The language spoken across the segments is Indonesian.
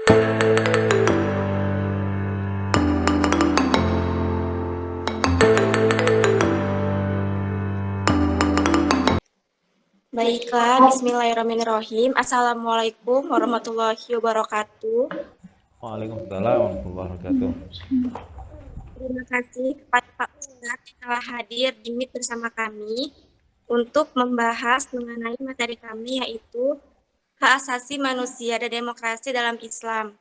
Baiklah, bismillahirrahmanirrahim. Assalamualaikum warahmatullahi wabarakatuh. Waalaikumsalam warahmatullahi wabarakatuh. Terima kasih kepada Pak Ustadz yang telah hadir di Meet bersama kami untuk membahas mengenai materi kami yaitu hak asasi manusia dan demokrasi dalam Islam.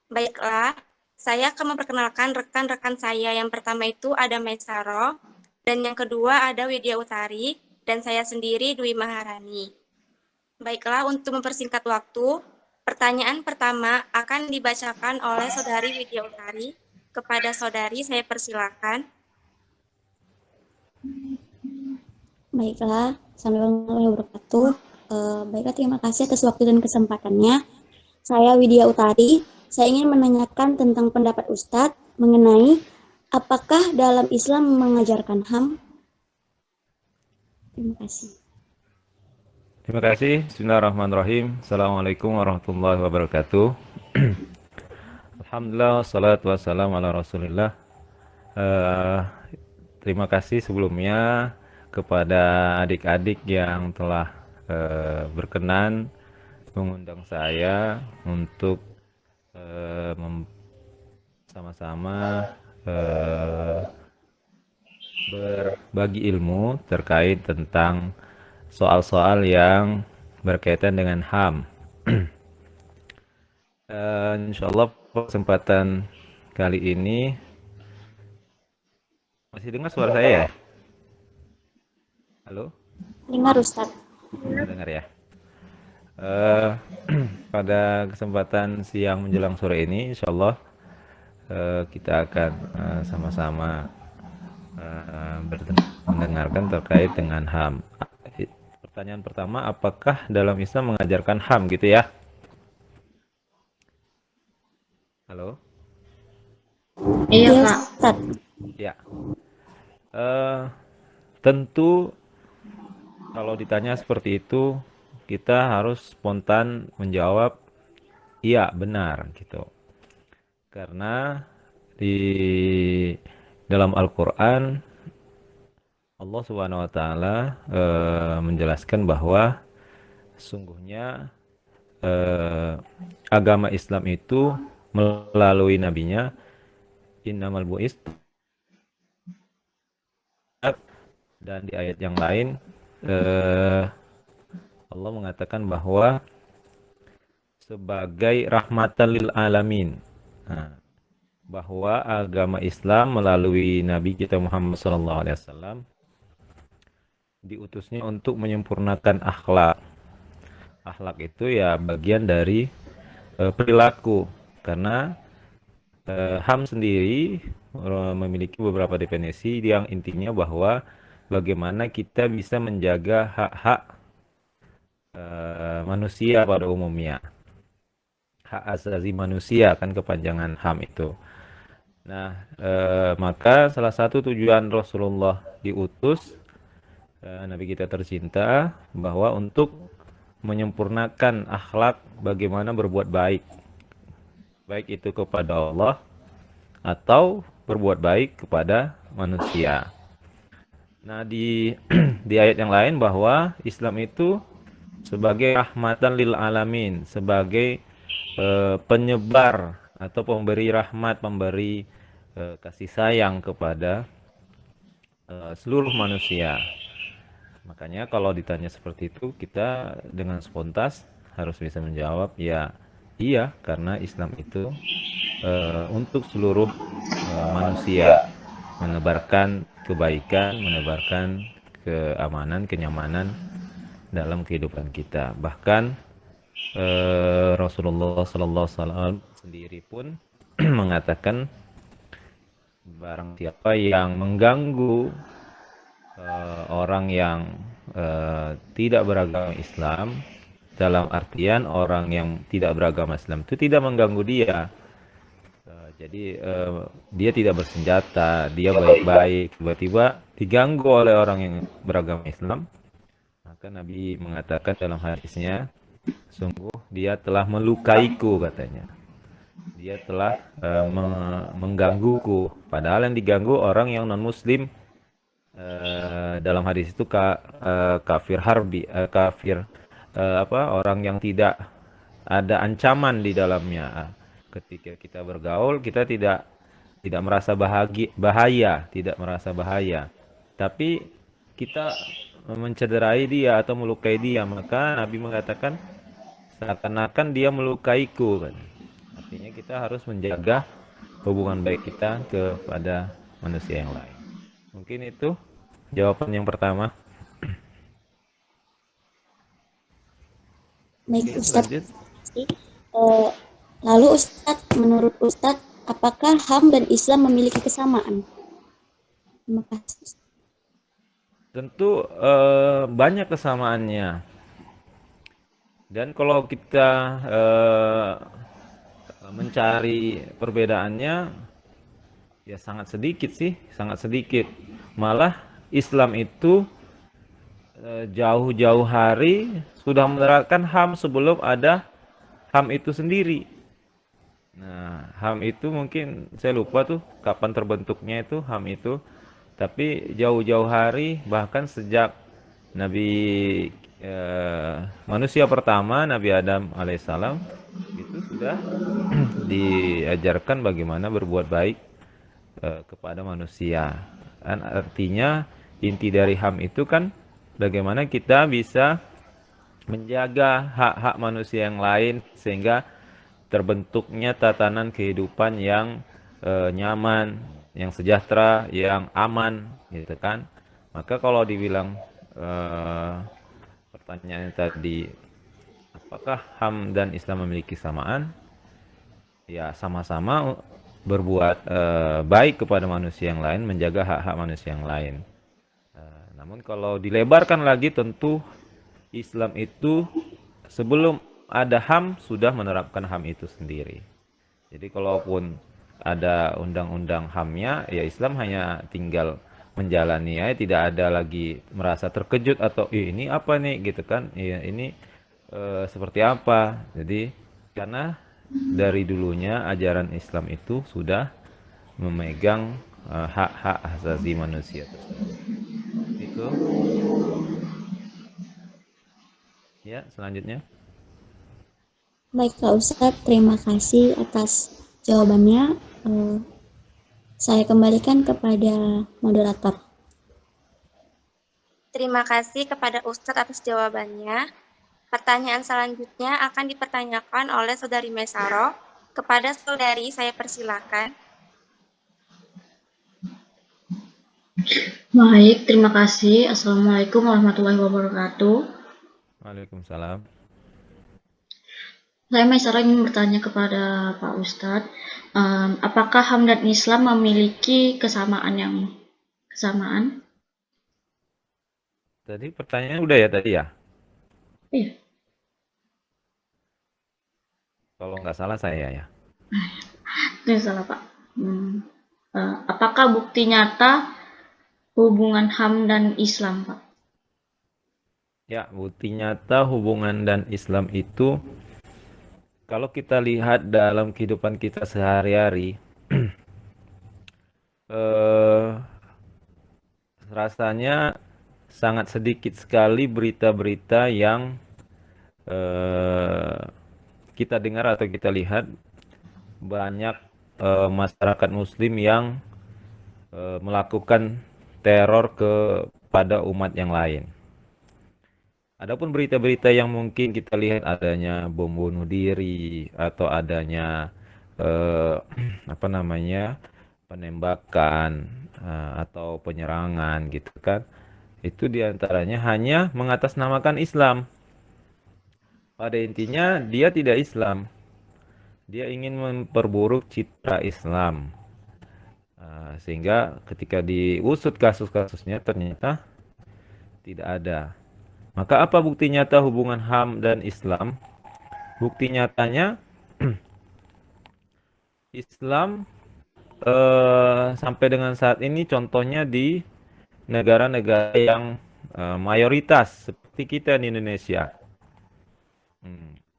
Baiklah, saya akan memperkenalkan rekan-rekan saya. Yang pertama itu ada Maisaro, dan yang kedua ada Widya Utari, dan saya sendiri Dwi Maharani. Baiklah, untuk mempersingkat waktu, pertanyaan pertama akan dibacakan oleh Saudari Widya Utari. Kepada Saudari, saya persilakan. Baiklah, Assalamualaikum warahmatullahi wabarakatuh. Baiklah, terima kasih atas waktu dan kesempatannya. Saya Widya Utari. Saya ingin menanyakan tentang pendapat Ustadz mengenai apakah dalam Islam mengajarkan HAM? Terima kasih. Terima kasih. Bismillahirrahmanirrahim. Assalamualaikum warahmatullahi wabarakatuh. Alhamdulillah, wassalatu wassalamu ala rasulillah. Terima kasih sebelumnya kepada adik-adik yang telah berkenan mengundang saya untuk sama-sama berbagi ilmu terkait tentang soal-soal yang berkaitan dengan HAM. Insyaallah kesempatan kali ini masih dengar suara saya ya? Halo? Dengar Ustadz. Dengar ya? Pada kesempatan siang menjelang sore ini, insyaallah kita akan sama-sama mendengarkan terkait dengan HAM. Pertanyaan pertama, apakah dalam Islam mengajarkan HAM gitu ya? Halo? Iya, Ustadz. Ya. Tentu kalau ditanya seperti itu, kita harus spontan menjawab iya, benar gitu. Karena di dalam Al-Qur'an Allah Subhanahu wa taala menjelaskan bahwa sesungguhnya agama Islam itu melalui nabinya innamal bu'ist, dan di ayat yang lain Allah mengatakan bahwa sebagai rahmatan lil alamin. Nah, bahwa agama Islam melalui Nabi kita Muhammad SAW diutusnya untuk menyempurnakan akhlak. Akhlak itu ya bagian dari perilaku, karena HAM sendiri memiliki beberapa definisi yang intinya bahwa bagaimana kita bisa menjaga hak-hak manusia pada umumnya. Hak asasi manusia kan kepanjangan HAM itu. Nah, maka salah satu tujuan Rasulullah diutus, Nabi kita tercinta, bahwa untuk menyempurnakan akhlak bagaimana berbuat baik. Baik itu kepada Allah atau berbuat baik kepada manusia. Nah, di di ayat yang lain bahwa Islam itu sebagai rahmatan lil alamin, sebagai penyebar atau pemberi rahmat, pemberi kasih sayang kepada seluruh manusia. Makanya kalau ditanya seperti itu, kita dengan spontan harus bisa menjawab ya iya, karena Islam itu untuk seluruh manusia, menebarkan kebaikan, menebarkan keamanan, kenyamanan dalam kehidupan kita. Bahkan Rasulullah Sallallahu Alaihi Wasallam sendiri pun mengatakan barang siapa yang mengganggu orang yang tidak beragama Islam, dalam artian orang yang tidak beragama Islam itu tidak mengganggu dia. Jadi dia tidak bersenjata, dia baik-baik, tiba-tiba diganggu oleh orang yang beragama Islam, maka Nabi mengatakan dalam hadisnya, sungguh dia telah melukaiku, katanya. dia telah menggangguku. Padahal yang diganggu orang yang non muslim, dalam hadis itu kafir harbi, kafir, apa, orang yang tidak ada ancaman di dalamnya. Ketika kita bergaul, kita tidak merasa bahaya, tidak merasa bahaya. Tapi kita mencederai dia atau melukai dia, maka Nabi mengatakan seakan-akan dia melukaiku kan. Artinya kita harus menjaga hubungan baik kita kepada manusia yang lain. Mungkin itu jawaban yang pertama. Baik Oke, Ustadz. lanjut. Eh, lalu Ustadz, menurut Ustadz, apakah HAM dan Islam memiliki kesamaan? Terima kasih. Tentu banyak kesamaannya. Dan kalau kita mencari perbedaannya, ya sangat sedikit sih, sangat sedikit. Malah Islam itu jauh-jauh hari sudah menerapkan HAM sebelum ada HAM itu sendiri. Nah, HAM itu mungkin saya lupa tuh kapan terbentuknya itu HAM itu. Tapi jauh-jauh hari, bahkan sejak Nabi manusia pertama Nabi Adam alaihissalam itu sudah diajarkan bagaimana berbuat baik kepada manusia. Dan artinya inti dari HAM itu kan bagaimana kita bisa menjaga hak-hak manusia yang lain sehingga terbentuknya tatanan kehidupan yang nyaman, yang sejahtera, yang aman, gitu kan. Maka kalau dibilang pertanyaannya tadi, apakah HAM dan Islam memiliki kesamaan? Ya sama-sama berbuat baik kepada manusia yang lain, menjaga hak-hak manusia yang lain. Namun kalau dilebarkan lagi, tentu Islam itu sebelum ada HAM sudah menerapkan HAM itu sendiri. Jadi kalaupun ada undang-undang HAM-nya, ya Islam hanya tinggal menjalani ya, tidak ada lagi merasa terkejut atau ini apa nih gitu kan. Iya, ini seperti apa. Jadi karena dari dulunya ajaran Islam itu sudah memegang hak-hak asasi manusia tersebut. Itu ya, selanjutnya. Baik Pak Ustadz, terima kasih atas jawabannya. Saya kembalikan kepada moderator. Terima kasih kepada Ustadz atas jawabannya. Pertanyaan selanjutnya akan dipertanyakan oleh Saudari Mesaro. Kepada saudari, saya persilakan. Baik, terima kasih. Assalamualaikum warahmatullahi wabarakatuh. Waalaikumsalam. Saya Maisara ingin bertanya kepada Pak Ustadz, apakah HAM dan Islam memiliki kesamaan? Tadi pertanyaannya udah ya tadi ya? Iya. Kalau nggak salah saya ya. Itu salah Pak. Apakah bukti nyata hubungan HAM dan Islam, Pak? Ya, bukti nyata hubungan dan Islam itu kalau kita lihat dalam kehidupan kita sehari-hari, rasanya sangat sedikit sekali berita-berita yang kita dengar atau kita lihat banyak masyarakat Muslim yang melakukan teror kepada umat yang lain. Adapun berita-berita yang mungkin kita lihat adanya bom bunuh diri atau adanya apa namanya penembakan atau penyerangan gitu kan, itu diantaranya hanya mengatasnamakan Islam. Pada intinya dia tidak Islam, dia ingin memperburuk citra Islam. Sehingga ketika diusut kasus-kasusnya ternyata tidak ada. Maka apa bukti nyata hubungan HAM dan Islam? Bukti nyatanya Islam sampai dengan saat ini contohnya di negara-negara yang mayoritas seperti kita di Indonesia.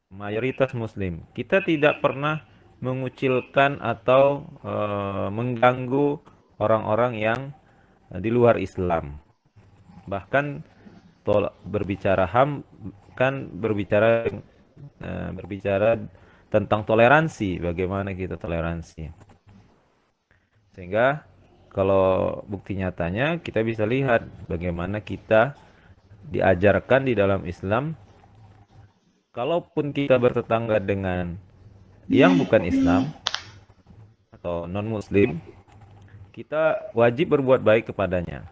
Mayoritas Muslim. Kita tidak pernah mengucilkan atau mengganggu orang-orang yang di luar Islam. Bahkan berbicara HAM kan berbicara tentang toleransi, bagaimana kita toleransi. Sehingga kalau bukti nyatanya kita bisa lihat bagaimana kita diajarkan di dalam Islam, kalaupun kita bertetangga dengan yang bukan Islam atau non-Muslim, kita wajib berbuat baik kepadanya.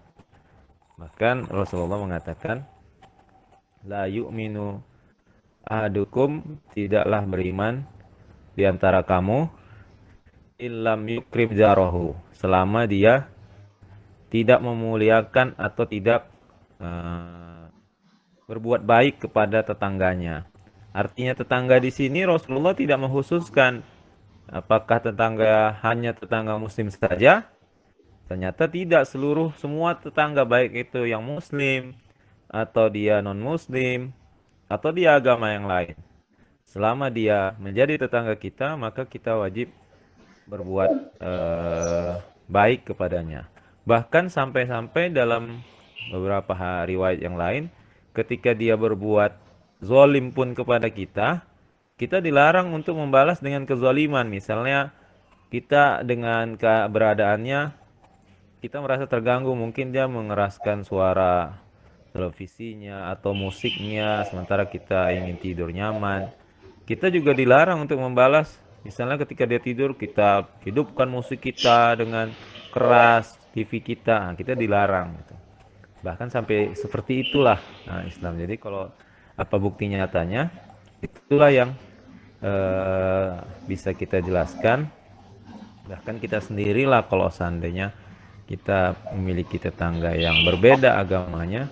Bahkan Rasulullah mengatakan, la yu'minu ahadukum, tidaklah beriman di antara kamu, illam yukrim jarahu, selama dia tidak memuliakan atau tidak berbuat baik kepada tetangganya. Artinya tetangga di sini Rasulullah tidak mengkhususkan apakah tetangga hanya tetangga muslim saja. Ternyata tidak, semua tetangga, baik itu yang muslim atau dia non muslim atau dia agama yang lain. Selama dia menjadi tetangga kita, maka kita wajib berbuat baik kepadanya. Bahkan sampai-sampai dalam beberapa riwayat yang lain, ketika dia berbuat zalim pun kepada kita, kita dilarang untuk membalas dengan kezaliman. Misalnya kita dengan keberadaannya kita merasa terganggu, mungkin dia mengeraskan suara televisinya atau musiknya sementara kita ingin tidur nyaman. Kita juga dilarang untuk membalas. Misalnya ketika dia tidur, kita hidupkan musik kita dengan keras, TV kita, nah, kita dilarang gitu. Bahkan sampai seperti itulah Islam. Jadi kalau apa bukti nyatanya, itulah yang bisa kita jelaskan. Bahkan kita sendirilah kalau seandainya kita memiliki tetangga yang berbeda agamanya,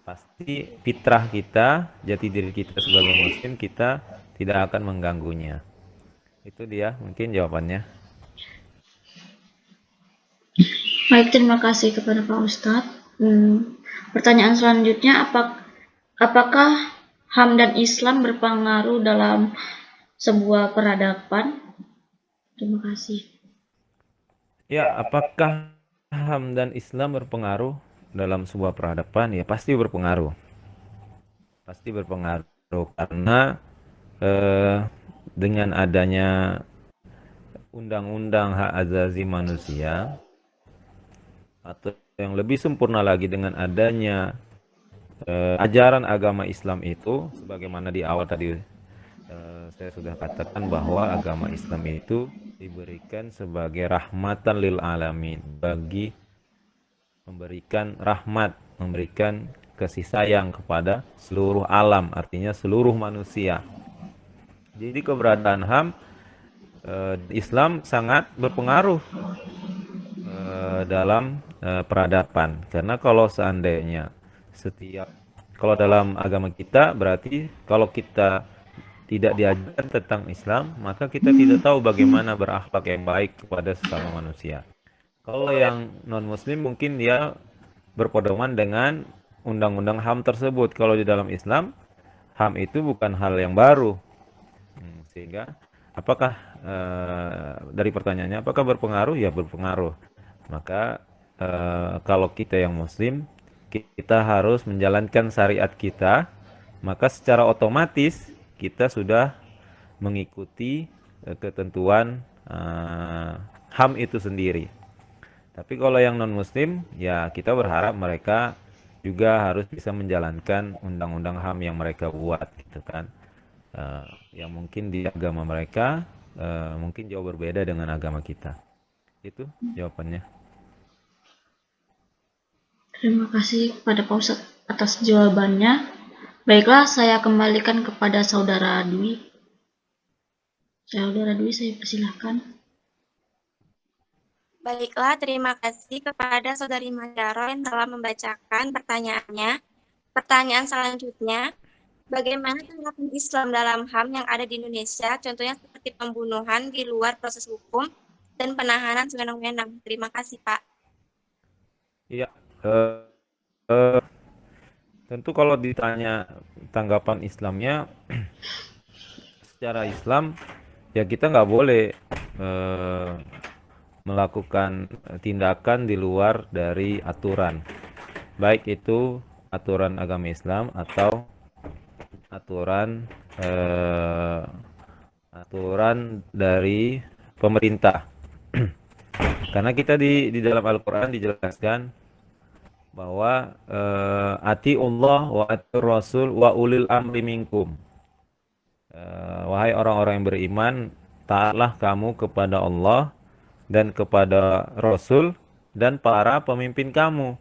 pasti fitrah kita, jati diri kita sebagai muslim, kita tidak akan mengganggunya. Itu dia mungkin jawabannya. Baik, terima kasih kepada Pak Ustadz. Pertanyaan selanjutnya, apakah HAM dan Islam berpengaruh dalam sebuah peradaban? Terima kasih. Ya, apakah HAM dan Islam berpengaruh dalam sebuah peradaban? Ya, pasti berpengaruh. Pasti berpengaruh karena dengan adanya undang-undang hak asasi manusia, atau yang lebih sempurna lagi dengan adanya ajaran agama Islam itu, sebagaimana di awal tadi saya sudah katakan bahwa agama Islam itu diberikan sebagai rahmatan lil alamin, bagi memberikan rahmat, memberikan kasih sayang kepada seluruh alam, artinya seluruh manusia. Jadi keberadaan HAM Islam sangat berpengaruh dalam peradaban, karena kalau seandainya kalau dalam agama kita berarti kalau kita tidak diajarkan tentang Islam, maka kita tidak tahu bagaimana berakhlak yang baik kepada sesama manusia. Kalau yang non-muslim mungkin dia berpedoman dengan undang-undang HAM tersebut. Kalau di dalam Islam, HAM itu bukan hal yang baru. Sehingga apakah dari pertanyaannya apakah berpengaruh? Ya, berpengaruh. Maka kalau kita yang muslim, kita harus menjalankan syariat kita, maka secara otomatis kita sudah mengikuti ketentuan HAM itu sendiri. Tapi kalau yang non-muslim, ya kita berharap mereka juga harus bisa menjalankan undang-undang HAM yang mereka buat, gitu kan. Yang mungkin di agama mereka mungkin jauh berbeda dengan agama kita. Itu jawabannya. Terima kasih kepada Pak Ustadz atas jawabannya. Baiklah, saya kembalikan kepada Saudara Dwi. Saudara Dwi, saya persilahkan. Baiklah, terima kasih kepada Saudari Madaro yang telah membacakan pertanyaannya. Pertanyaan selanjutnya, bagaimana tanggapan Islam dalam HAM yang ada di Indonesia, contohnya seperti pembunuhan di luar proses hukum dan penahanan sewenang-wenang? Terima kasih, Pak. Iya, tentu kalau ditanya tanggapan Islamnya, secara Islam ya kita nggak boleh eh, melakukan tindakan di luar dari aturan, baik itu aturan agama Islam atau aturan eh, aturan dari pemerintah. Karena kita di dalam Al-Qur'an dijelaskan bahwa ati Allah wa ati Rasul wa ulil amri minkum. Wahai orang-orang yang beriman, taatlah kamu kepada Allah dan kepada Rasul dan para pemimpin kamu.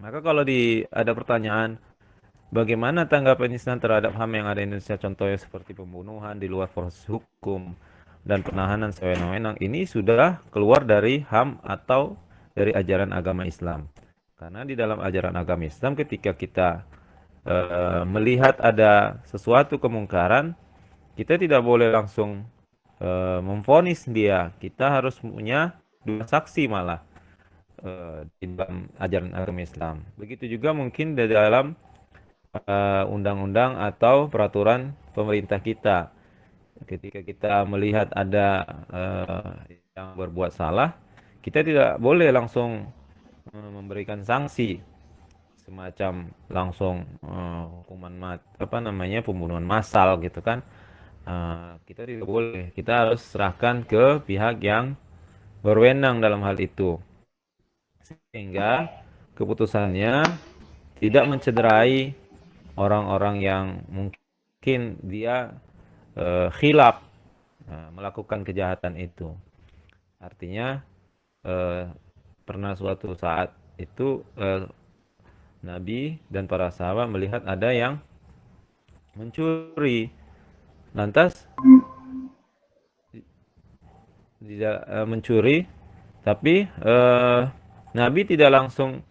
Maka kalau ada pertanyaan, bagaimana tanggapan Islam terhadap HAM yang ada di Indonesia, contohnya seperti pembunuhan di luar proses hukum dan penahanan sewenang-wenang, ini sudah keluar dari HAM atau dari ajaran agama Islam. Karena di dalam ajaran agama Islam ketika kita melihat ada sesuatu kemungkaran, kita tidak boleh langsung memvonis dia. Kita harus punya dua saksi malah di dalam ajaran agama Islam. Begitu juga mungkin di dalam undang-undang atau peraturan pemerintah kita. Ketika kita melihat ada yang berbuat salah, kita tidak boleh langsung memberikan sanksi semacam langsung hukuman pembunuhan massal gitu kan. Kita tidak boleh. Kita harus serahkan ke pihak yang berwenang dalam hal itu, sehingga keputusannya tidak mencederai orang-orang yang mungkin dia khilaf melakukan kejahatan itu. Artinya pernah suatu saat itu Nabi dan para sahabat melihat ada yang mencuri. Lantas mencuri, tapi Nabi tidak langsung,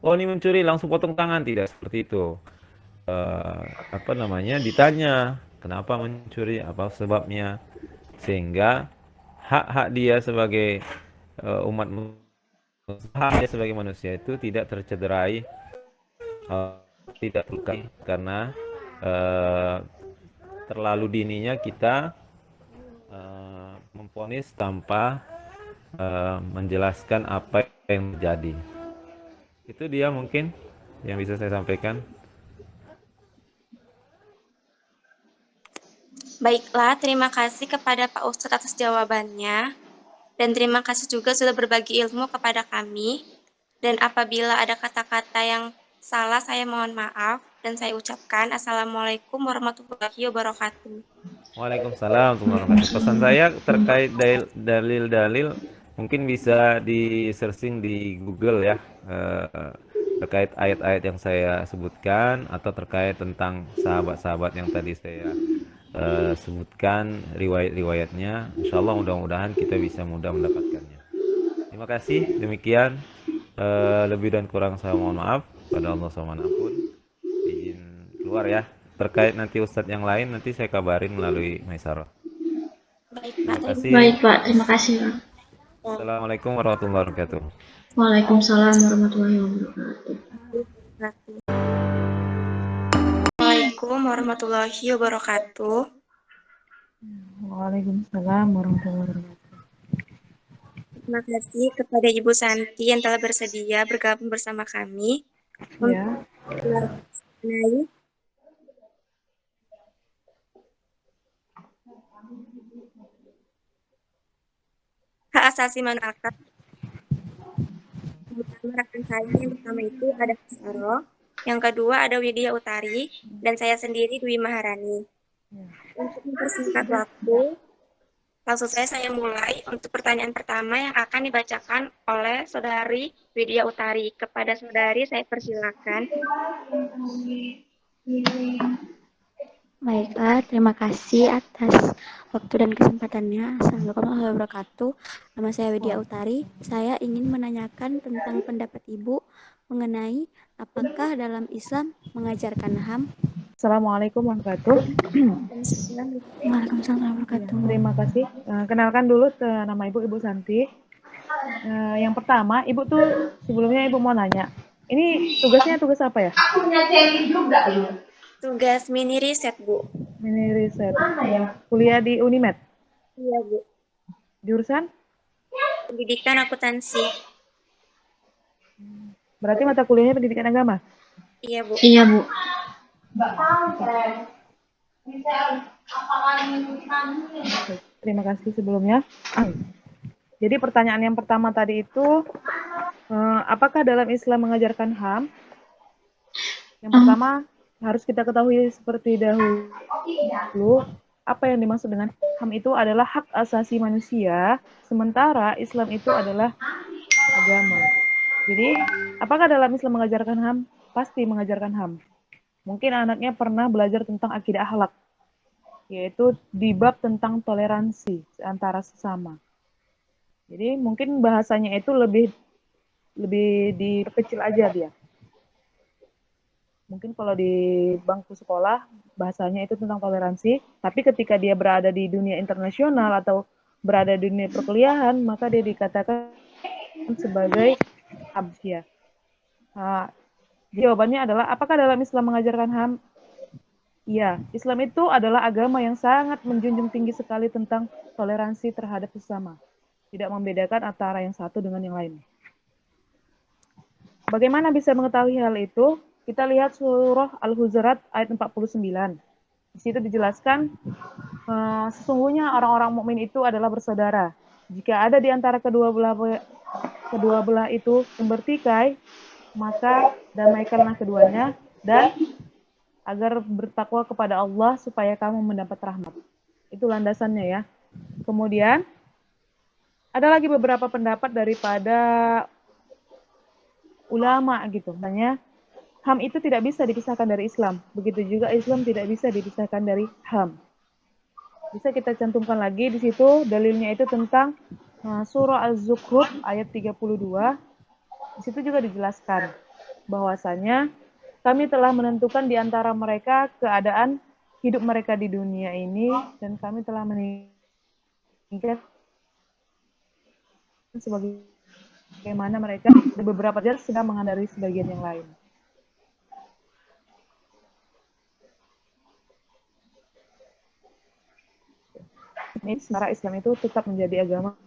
oh ini mencuri langsung potong tangan, tidak seperti itu. Ditanya kenapa mencuri, apa sebabnya, sehingga hak-hak dia sebagai umat, hak dia sebagai manusia itu tidak tercederai, tidak terlukai karena terlalu dininya kita memvonis tanpa menjelaskan apa yang terjadi. Itu dia mungkin yang bisa saya sampaikan. Baiklah, terima kasih kepada Pak Ustadz atas jawabannya. Dan terima kasih juga sudah berbagi ilmu kepada kami. Dan apabila ada kata-kata yang salah, saya mohon maaf. Dan saya ucapkan Assalamualaikum warahmatullahi wabarakatuh. Waalaikumsalam warahmatullahi wabarakatuh. Pesan saya terkait dalil-dalil mungkin bisa di searching di Google ya, terkait ayat-ayat yang saya sebutkan atau terkait tentang sahabat-sahabat yang tadi saya sebutkan riwayat-riwayatnya. Insyaallah mudah-mudahan kita bisa mudah mendapatkannya. Terima kasih. Demikian, lebih dan kurang saya mohon maaf. Pada Allah SWT izin keluar ya. Terkait nanti Ustadz yang lain nanti saya kabarin melalui Maisarah. Baik, Terima Pak. kasih. Baik, Pak. Terima kasih, Pak. Assalamualaikum warahmatullahi wabarakatuh. Waalaikumsalam warahmatullahi wabarakatuh. Assalamualaikum warahmatullahi wabarakatuh. Waalaikumsalam warahmatullahi wabarakatuh. Terima kasih kepada Ibu Santi yang telah bersedia bergabung bersama kami. Ya, Mengenai hak asasi manusia. Rekan saya yang pertama itu ada Saro, yang kedua ada Widya Utari, dan saya sendiri Dwi Maharani. Untuk mempersingkat waktu, langsung saya mulai untuk pertanyaan pertama yang akan dibacakan oleh Saudari Widya Utari. Kepada Saudari saya persilakan. Baiklah, terima kasih atas waktu dan kesempatannya. Assalamualaikum warahmatullahi wabarakatuh. Nama saya Widya Utari. Saya ingin menanyakan tentang pendapat Ibu mengenai apakah dalam Islam mengajarkan HAM. Assalamualaikum warahmatullahi wabarakatuh. Waalaikumsalam warahmatullahi wabarakatuh. Terima kasih. Kenalkan dulu nama Ibu Santi. Yang pertama, Ibu tuh sebelumnya Ibu mau nanya. Ini tugasnya tugas apa ya? Aku punya Celi juga. Tugas mini riset, Bu. Mini riset. Kuliah di Unimed. Iya, Bu. Jurusan? Pendidikan akuntansi. Berarti mata kuliahnya pendidikan agama? Iya, Bu. Iya, Bu. Baik, terima kasih sebelumnya. Jadi pertanyaan yang pertama tadi itu, apakah dalam Islam mengajarkan HAM? Yang Um, pertama, harus kita ketahui seperti dahulu, apa yang dimaksud dengan HAM itu adalah hak asasi manusia, sementara Islam itu adalah agama. Jadi, apakah dalam Islam mengajarkan HAM? Pasti mengajarkan HAM. Mungkin anaknya pernah belajar tentang akidah akhlak, yaitu di bab tentang toleransi antara sesama. Jadi mungkin bahasanya itu lebih diperkecil aja dia. Mungkin kalau di bangku sekolah bahasanya itu tentang toleransi, tapi ketika dia berada di dunia internasional atau berada di dunia perkuliahan, maka dia dikatakan sebagai absia. Nah, jawabannya adalah apakah dalam Islam mengajarkan HAM? Iya, Islam itu adalah agama yang sangat menjunjung tinggi sekali tentang toleransi terhadap sesama. Tidak membedakan antara yang satu dengan yang lain. Bagaimana bisa mengetahui hal itu? Kita lihat surah Al-Hujurat ayat 49. Di situ dijelaskan, sesungguhnya orang-orang mukmin itu adalah bersaudara. Jika ada di antara kedua belah itu yang bertikai, maka damaikanlah keduanya dan agar bertakwa kepada Allah supaya kamu mendapat rahmat. Itu landasannya ya. Kemudian ada lagi beberapa pendapat daripada ulama gitu. Makanya HAM itu tidak bisa dipisahkan dari Islam. Begitu juga Islam tidak bisa dipisahkan dari HAM. Bisa kita cantumkan lagi di situ dalilnya itu tentang surah Az-Zukhruf ayat 32. Di situ juga dijelaskan bahwasanya kami telah menentukan di antara mereka keadaan hidup mereka di dunia ini dan kami telah meninggalkan sebagaimana mereka di beberapa jar sedang mengandari sebagian yang lain. Ini secara Islam itu tetap menjadi agama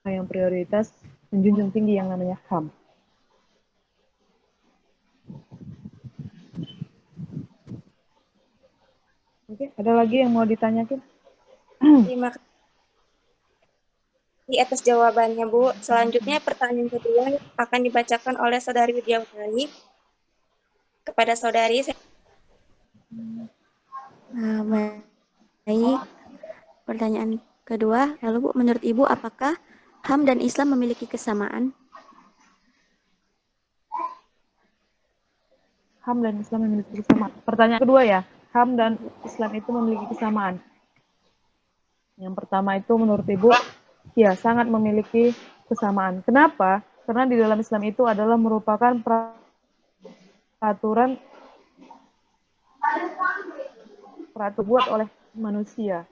yang prioritas menjunjung tinggi yang namanya HAM. Oke, ada lagi yang mau ditanyakan? Terima kasih atas jawabannya, Bu. Selanjutnya pertanyaan kedua akan dibacakan oleh Saudari Widya Utari. Kepada Saudari, Baik, pertanyaan kedua. Lalu Bu, menurut Ibu apakah HAM dan Islam memiliki kesamaan? HAM dan Islam memiliki kesamaan. Pertanyaan kedua ya, HAM dan Islam itu memiliki kesamaan. Yang pertama itu menurut Ibu, ya sangat memiliki kesamaan. Kenapa? Karena di dalam Islam itu adalah merupakan peraturan buat oleh manusia.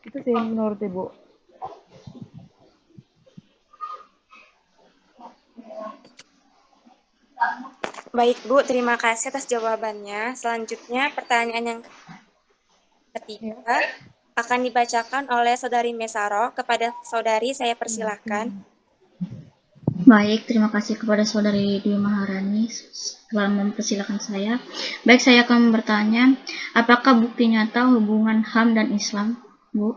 Itu sih menurut Ibu. baik Bu, terima kasih atas jawabannya. Selanjutnya pertanyaan yang ketiga akan dibacakan oleh Saudari Mesaro. Kepada Saudari saya persilahkan. Baik, terima kasih kepada Saudari Dwi Maharani telah mempersilahkan saya. Baik, saya akan bertanya, apakah bukti nyata hubungan HAM dan Islam, Bu?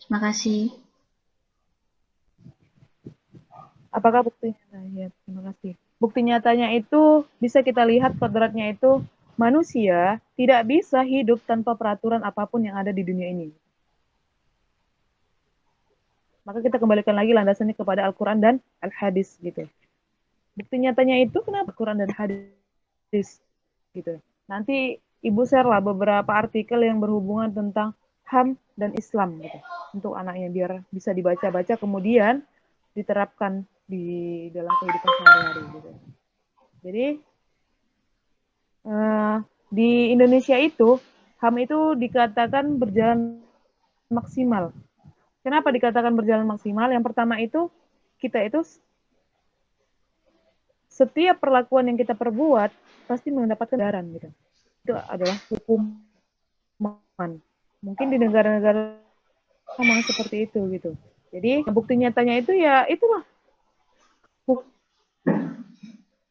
Terima kasih. Apakah buktinya? Nah, ya, terima kasih. Bukti nyatanya itu bisa kita lihat kodratnya itu manusia tidak bisa hidup tanpa peraturan apapun yang ada di dunia ini. Maka kita kembalikan lagi landasannya kepada Al-Quran dan Al-Hadis gitu. Bukti nyatanya itu kenapa Al-Quran dan Hadis gitu. Nanti Ibu share lah beberapa artikel yang berhubungan tentang HAM dan Islam gitu. Untuk anaknya biar bisa dibaca-baca kemudian diterapkan di dalam kehidupan sehari-hari gitu. Jadi di Indonesia itu HAM itu dikatakan berjalan maksimal. Kenapa dikatakan berjalan maksimal? Yang pertama itu kita itu setiap perlakuan yang kita perbuat pasti mendapatkan daran gitu. Itu adalah hukuman. Mungkin di negara-negara memang seperti itu gitu. Jadi bukti nyatanya itu ya itulah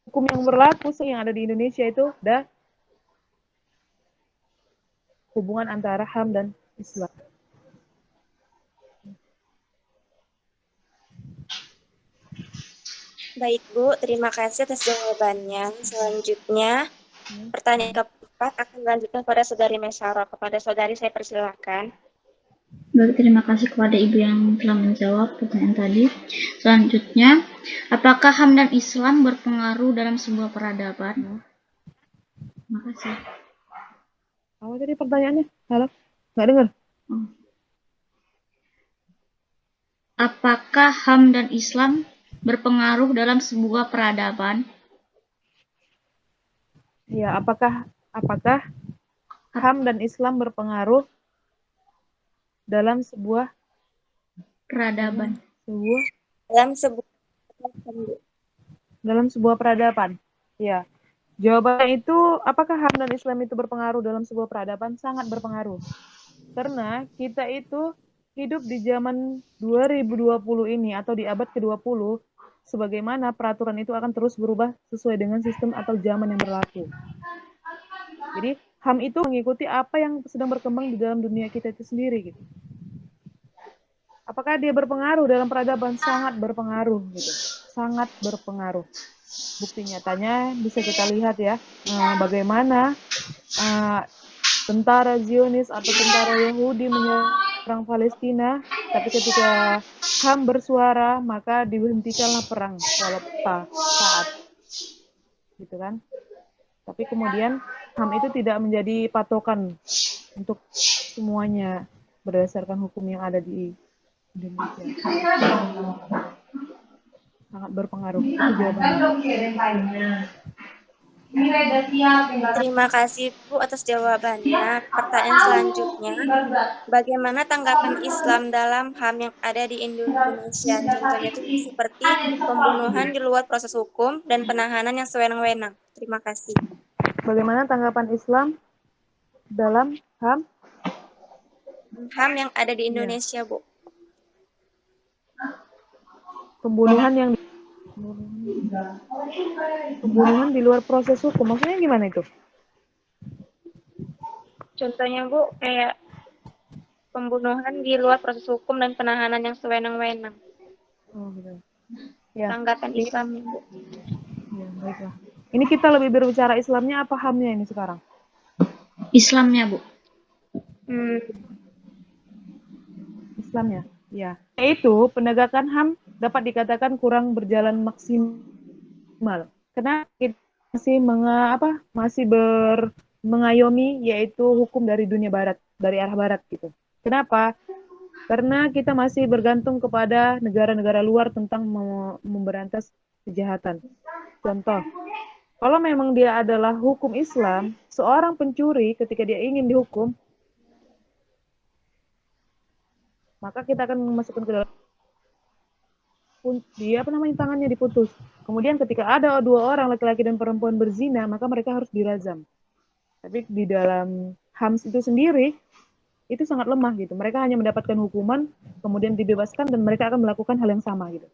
hukum yang berlaku yang ada di Indonesia itu ada hubungan antara HAM dan Islam. Baik, Bu. Terima kasih atas jawabannya. Selanjutnya, pertanyaan keempat akan dilanjutkan pada Saudari Mesaro. Kepada Saudari saya persilakan. Baik, terima kasih kepada Ibu yang telah menjawab pertanyaan tadi. Selanjutnya, apakah HAM dan Islam berpengaruh dalam sebuah peradaban? Terima kasih. Apa tadi pertanyaannya? Halo? Nggak dengar? Apakah HAM dan Islam berpengaruh dalam sebuah peradaban? Ya, apakah HAM dan Islam berpengaruh dalam sebuah Peradaban. dalam sebuah peradaban? Ya. Jawabannya itu, apakah HAM dan Islam itu berpengaruh dalam sebuah peradaban? Sangat berpengaruh. Karena kita itu hidup di zaman 2020 ini atau di abad ke-20, sebagaimana peraturan itu akan terus berubah sesuai dengan sistem atau zaman yang berlaku. Jadi HAM itu mengikuti apa yang sedang berkembang di dalam dunia kita itu sendiri gitu. Apakah dia berpengaruh dalam peradaban? Sangat berpengaruh gitu. Sangat berpengaruh. Bukti nyatanya bisa kita lihat ya, bagaimana tentara Zionis atau tentara Yahudi menyerang Palestina, tapi ketika HAM bersuara maka dihentikanlah perang walaupun saat gitu kan. Tapi kemudian HAM itu tidak menjadi patokan untuk semuanya berdasarkan hukum yang ada di Indonesia. Sangat berpengaruh. Itu jawabannya. Terima kasih, Bu, atas jawabannya. Pertanyaan selanjutnya, bagaimana tanggapan Islam dalam HAM yang ada di Indonesia? Contohnya itu seperti pembunuhan di luar proses hukum dan penahanan yang sewenang-wenang. Terima kasih. Bagaimana tanggapan Islam dalam HAM? HAM yang ada di Indonesia, Bu. Pembunuhan di luar proses hukum. Maksudnya gimana itu? Contohnya, Bu, kayak pembunuhan di luar proses hukum dan penahanan yang sewenang-wenang. Oh, gitu. Ya. Tanggapan Islam, Bu. Ya, baiklah. Ini kita lebih berbicara Islamnya apa HAM-nya ini sekarang? Islamnya, Bu. Islamnya, ya. Yaitu penegakan HAM dapat dikatakan kurang berjalan maksimal. Karena kita masih mengayomi yaitu hukum dari dunia barat, dari arah barat gitu. Kenapa? Karena kita masih bergantung kepada negara-negara luar tentang memberantas kejahatan. Contoh, kalau memang dia adalah hukum Islam, seorang pencuri ketika dia ingin dihukum, maka kita akan memasukkan ke dalam dia tangannya diputus. Kemudian ketika ada dua orang laki-laki dan perempuan berzina, maka mereka harus dirajam. Tapi di dalam HAM itu sendiri itu sangat lemah gitu. Mereka hanya mendapatkan hukuman, kemudian dibebaskan dan mereka akan melakukan hal yang sama gitu.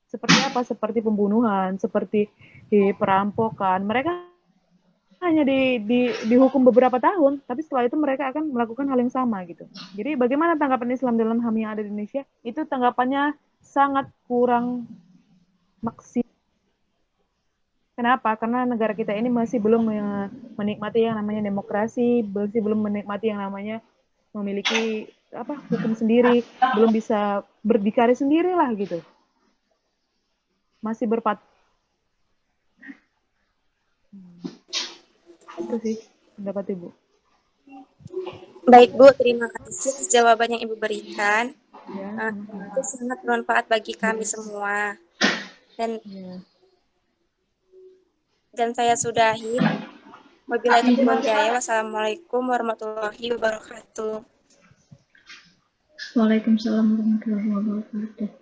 Seperti apa? Seperti pembunuhan, seperti perampokan. Mereka hanya dihukum beberapa tahun, tapi setelah itu mereka akan melakukan hal yang sama gitu. Jadi bagaimana tanggapan Islam dalam HAM yang ada di Indonesia? Itu tanggapannya sangat kurang maksimal. Kenapa? Karena negara kita ini masih belum menikmati yang namanya demokrasi, masih belum menikmati yang namanya memiliki hukum sendiri, belum bisa berdikari sendiri lah gitu. Masih itu sih pendapat Ibu. Baik, Bu, terima kasih atas jawaban yang Ibu berikan. Ya, itu sangat bermanfaat bagi kami semua. Dan saya sudahi. Wabillahi taufiq wal hidayah. Wassalamualaikum warahmatullahi wabarakatuh. Waalaikumsalam warahmatullahi wabarakatuh.